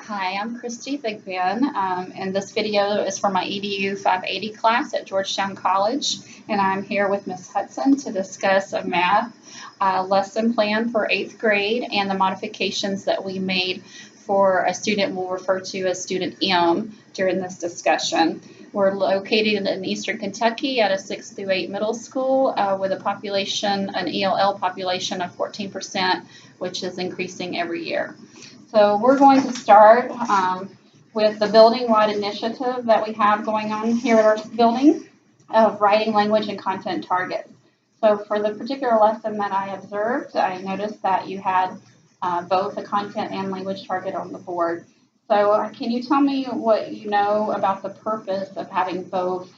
Hi, I'm Christy Thigpen, and this video is for my EDU580 class at Georgetown College, and I'm here with Ms. Hudson to discuss a math lesson plan for 8th grade and the modifications that we made for a student we'll refer to as student M during this discussion. We're located in Eastern Kentucky at a 6 through 8 middle school with a population, an ELL population of 14%, which is increasing every year. So we're going to start with the building-wide initiative that we have going on here at our building of writing language and content targets. So for the particular lesson that I observed, I noticed that you had both a content and language target on the board. So can you tell me what you know about the purpose of having both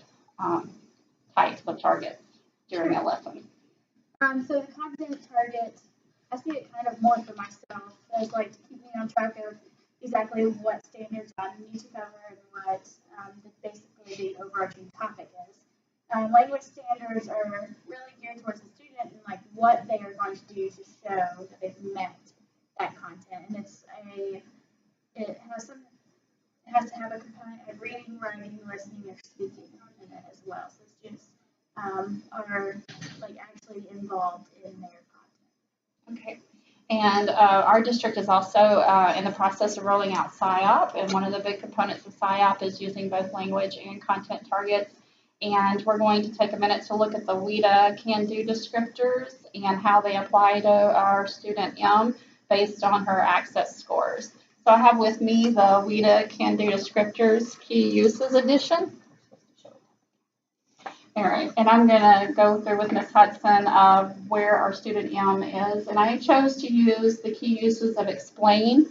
types of targets during a lesson? So the content target, I see it kind of more for myself as like to keep me on track of exactly what standards I need to cover and what basically the overarching topic is. Language standards are really geared towards the student and like what they are going to do to show that they've met that content, and it has to have a component of reading, writing, listening, or speaking in it as well. So students are like actually involved in their content. Okay. And our district is also in the process of rolling out SIOP, and one of the big components of SIOP is using both language and content targets. And we're going to take a minute to look at the WIDA can-do descriptors and how they apply to our student M based on her access scores. So I have with me the WIDA can-do descriptors key uses edition. All right, and I'm going to go through with Ms. Hudson of where our student M is, and I chose to use the key uses of explain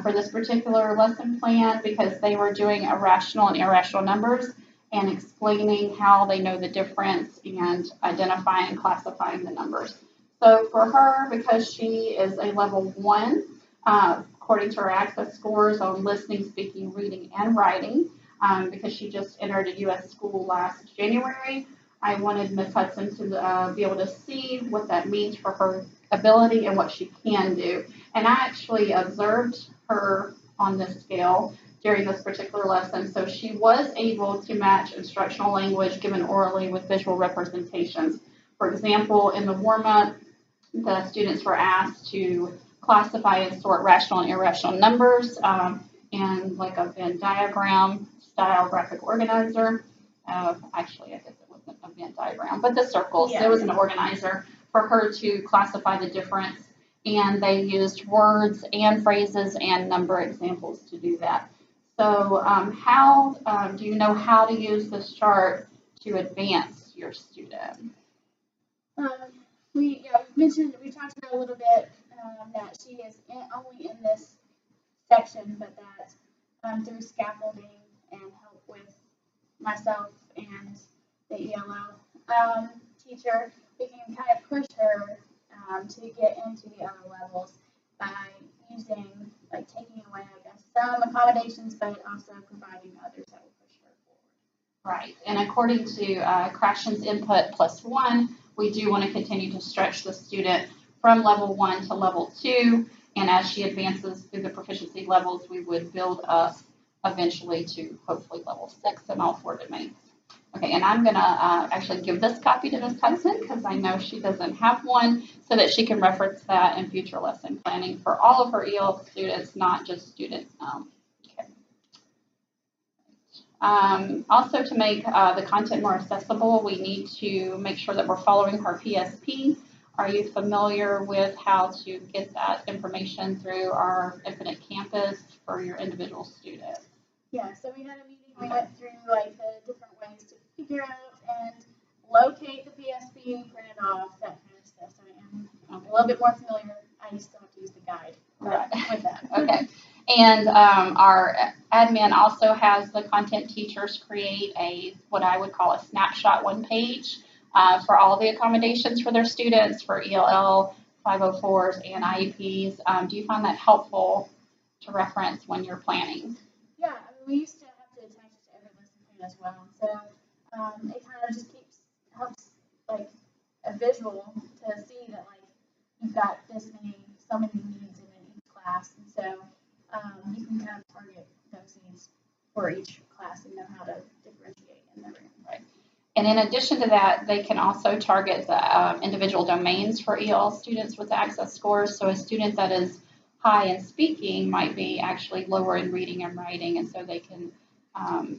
for this particular lesson plan because they were doing irrational and irrational numbers and explaining how they know the difference and identifying and classifying the numbers. So for her, because she is a level 1, according to her access scores on listening, speaking, reading, and writing, because she just entered a U.S. school last January, I wanted Ms. Hudson to be able to see what that means for her ability and what she can do. And I actually observed her on this scale during this particular lesson, so she was able to match instructional language given orally with visual representations. For example, in the warm-up, the students were asked to classify and sort rational and irrational numbers in like a Venn diagram style graphic organizer. Actually, I guess it wasn't a Venn diagram, but the circles. Yeah. It was an organizer for her to classify the difference, and they used words and phrases and number examples to do that. So how do you know how to use this chart to advance your student? We talked about a little bit that she is only in this section, but that through scaffolding and help with myself and the ELO teacher, we can kind of push her to get into the other levels by using, like taking away, I guess, some accommodations, but also providing others that will push her forward. Right, and according to Crashion's input +1, we do want to continue to stretch the student from level 1 to level 2, and as she advances through the proficiency levels, we would build up eventually to hopefully level 6 in all 4 domains. Okay, and I'm going to actually give this copy to Ms. Hudson because I know she doesn't have one, so that she can reference that in future lesson planning for all of her EL students, not just student. Okay. Also, to make the content more accessible, we need to make sure that we're following her PSP. Are you familiar with how to get that information through our Infinite Campus for your individual students? Yeah, so we had a meeting, we went through like the different ways to figure out and locate the PSP, print it off, that kind of stuff. So I am a little bit more familiar. I still have to use the guide with that. Okay. And our admin also has the content teachers create what I would call a snapshot 1 page for all the accommodations for their students for ELL, 504s, and IEPs. Do you find that helpful to reference when you're planning? Yeah, I mean, we used to have to attach it to every lesson plan as well. So it kind of just helps like a visual to see that like you've got so many needs in each class, and so you can kind of target those needs for each class and know how to differentiate in the room. Right. And in addition to that, they can also target the individual domains for EL students with access scores. So a student that is high in speaking might be actually lower in reading and writing, and so they can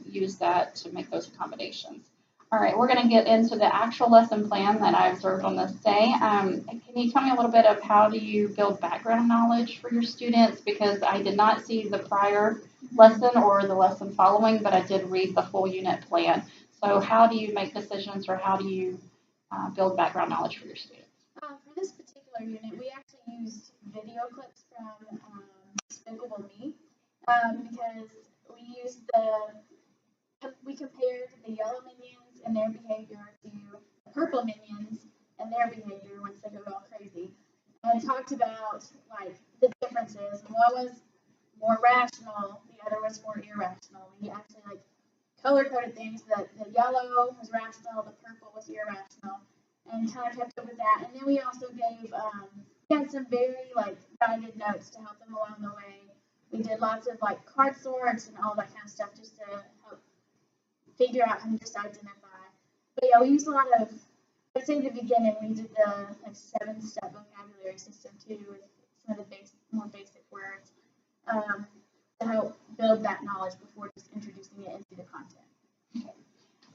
use that to make those accommodations. All right, we're going to get into the actual lesson plan that I observed on this day. Can you tell me a little bit of how do you build background knowledge for your students? Because I did not see the prior lesson or the lesson following, but I did read the full unit plan. So how do you make decisions, or how do you build background knowledge for your students? For this particular unit, we actually used video clips from Despicable Me because we compared the yellow minions and their behavior to the purple minions and their behavior once they go all crazy, and talked about like the differences. One was more rational, the other was more irrational. We actually like color-coded things that the yellow was rational, the purple was irrational, and kind of kept up with that. And then we also gave some very like guided notes to help them along the way. We did lots of like card sorts and all that kind of stuff just to help figure out and just identify. But yeah, we used a lot of, I'd say at the beginning we did the like 7-step vocabulary system too, with some of the more basic words to help build that knowledge before just introducing it into the content.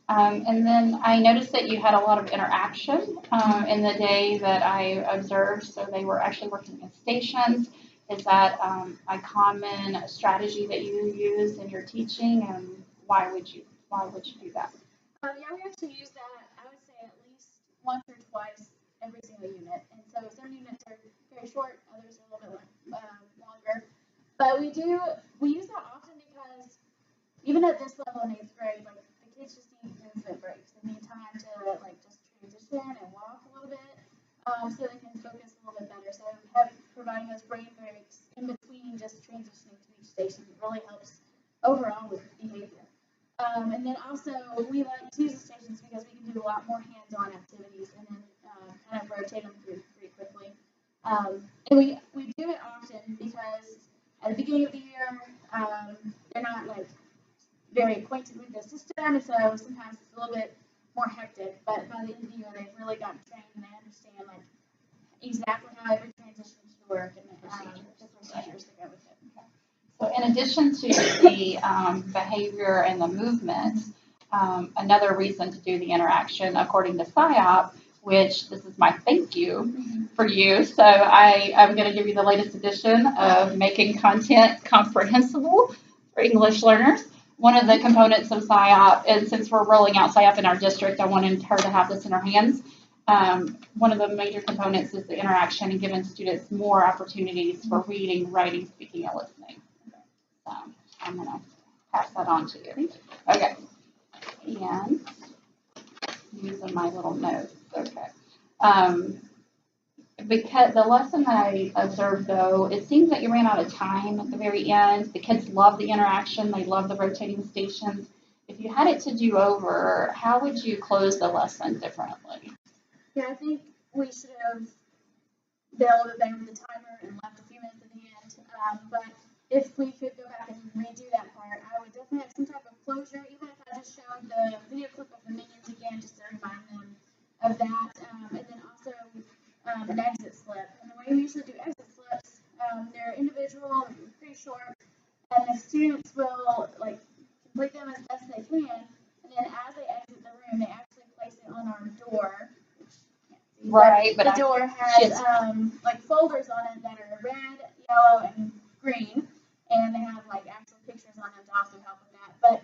And then I noticed that you had a lot of interaction in the day that I observed. So they were actually working in stations. Is that a common strategy that you use in your teaching, and why would you do that? Yeah, we actually use that, I would say, at least once or twice every single unit. And so some units are very short, others are a little bit longer. But we use that often because even at this level in 8th grade, like the kids just need movement breaks. They need time to like just transition and walk a little bit so they can focus a little bit better. So providing those brain breaks in between just transitioning to each station really helps overall with behavior. And then also we like to use the stations because we can do a lot more hands-on activities and then kind of rotate them through pretty quickly. And we do it often because at the beginning of the year, they're not like very acquainted with the system, and so sometimes it's a little bit more hectic. But by the end of the year, they've really gotten trained and they understand like exactly how every transition should work and the procedures that go with it. So in addition to the behavior and the movement, another reason to do the interaction, according to SIOP, which this is my thank you for you. So I'm going to give you the latest edition of Making Content Comprehensible for English Learners. One of the components of SIOP, and since we're rolling out SIOP in our district, I wanted her to have this in her hands. One of the major components is the interaction and giving students more opportunities for reading, writing, speaking, and listening. So I'm going to pass that on to you. Okay. And using my little notes. Okay. Because the lesson that I observed, though, it seems that you ran out of time at the very end. The kids love the interaction. They love the rotating stations. If you had it to do over, how would you close the lesson differently? Yeah, I think we should have been a little bit better with the timer and left a few minutes at the end. But if we could go back and redo that part, I would definitely have some type of closure, even if I just showed the video clip of the minions again, just to remind them of that. And then also an exit slip. And the way we usually do exit slips, they're individual, pretty short, and the students will like complete them as best they can. And then as they exit the room, they actually place it on our door. Right, but the door has like folders on it that are red, yellow, and green, and they have like actual pictures on them to also help with that. But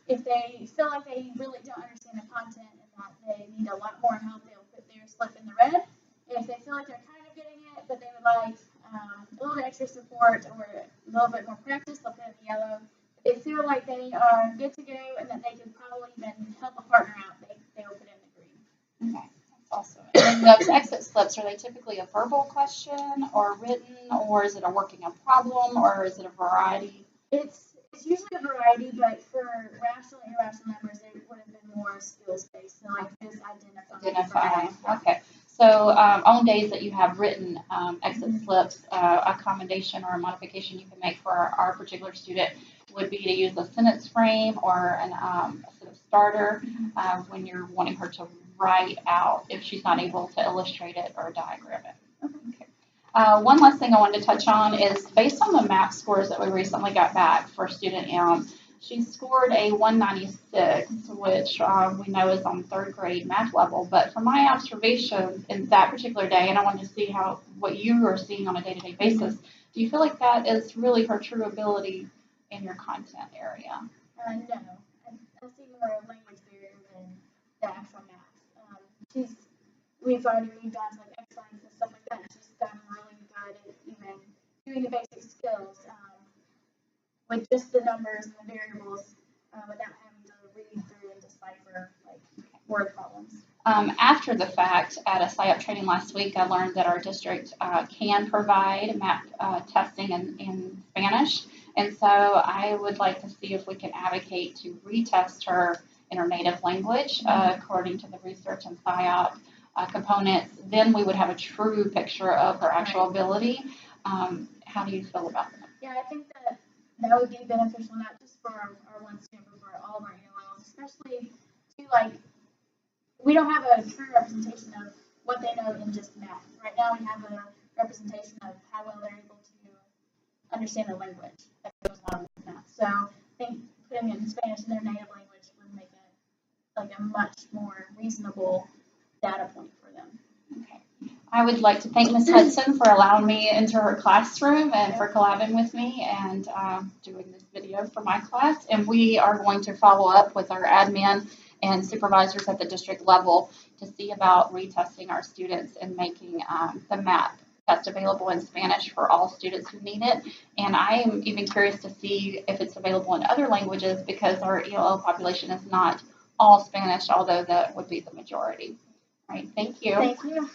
if they feel like they really don't understand the content and that they need a lot more help, they'll put their slip in the red. If they feel like they're kind of getting it, but they would like a little bit extra support or a little bit more practice, they'll put it in the yellow. If they feel like they are good to go and that they can probably even help a partner out, they will put it in the green. Okay. Awesome. And those exit slips, are they typically a verbal question or written, or is it a working a problem, or is it a variety? It's usually a variety, but for rational and irrational numbers, it would have been more skills based. So like just identifying. Okay. So on days that you have written exit slips, accommodation or a modification you can make for our particular student would be to use a sentence frame or a sort of starter when you're wanting her to write out if she's not able to illustrate it or diagram it. Okay. One last thing I wanted to touch on is based on the MAP scores that we recently got back for student M. She scored a 196, which we know is on third grade math level. But from my observation in that particular day, and I wanted to see what you are seeing on a day-to-day basis, do you feel like that is really her true ability in your content area? No, I see more language barrier than the actual math. We've already moved on to like exercises and stuff like that. And she's gotten really good at even doing the basic skills. With just the numbers and the variables without having to read through and decipher like word problems. After the fact, at a SciUp training last week, I learned that our district can provide MAP testing in Spanish. And so I would like to see if we can advocate to retest her in her native language according to the research and SciUp components. Then we would have a true picture of her actual ability. How do you feel about that? Yeah, I think that would be beneficial not just for our one student, but for all of our ELLs, especially to like, we don't have a true representation of what they know in just math. Right now we have a representation of how well they're able to understand the language that goes along with math. So I think putting it in Spanish in their native language would make it like a much more reasonable data point for them. Okay. I would like to thank Ms. Hudson for allowing me into her classroom and for collabing with me and doing this video for my class. And we are going to follow up with our admin and supervisors at the district level to see about retesting our students and making the MAP test available in Spanish for all students who need it. And I am even curious to see if it's available in other languages because our ELL population is not all Spanish, although that would be the majority. All right, thank you. Thank you.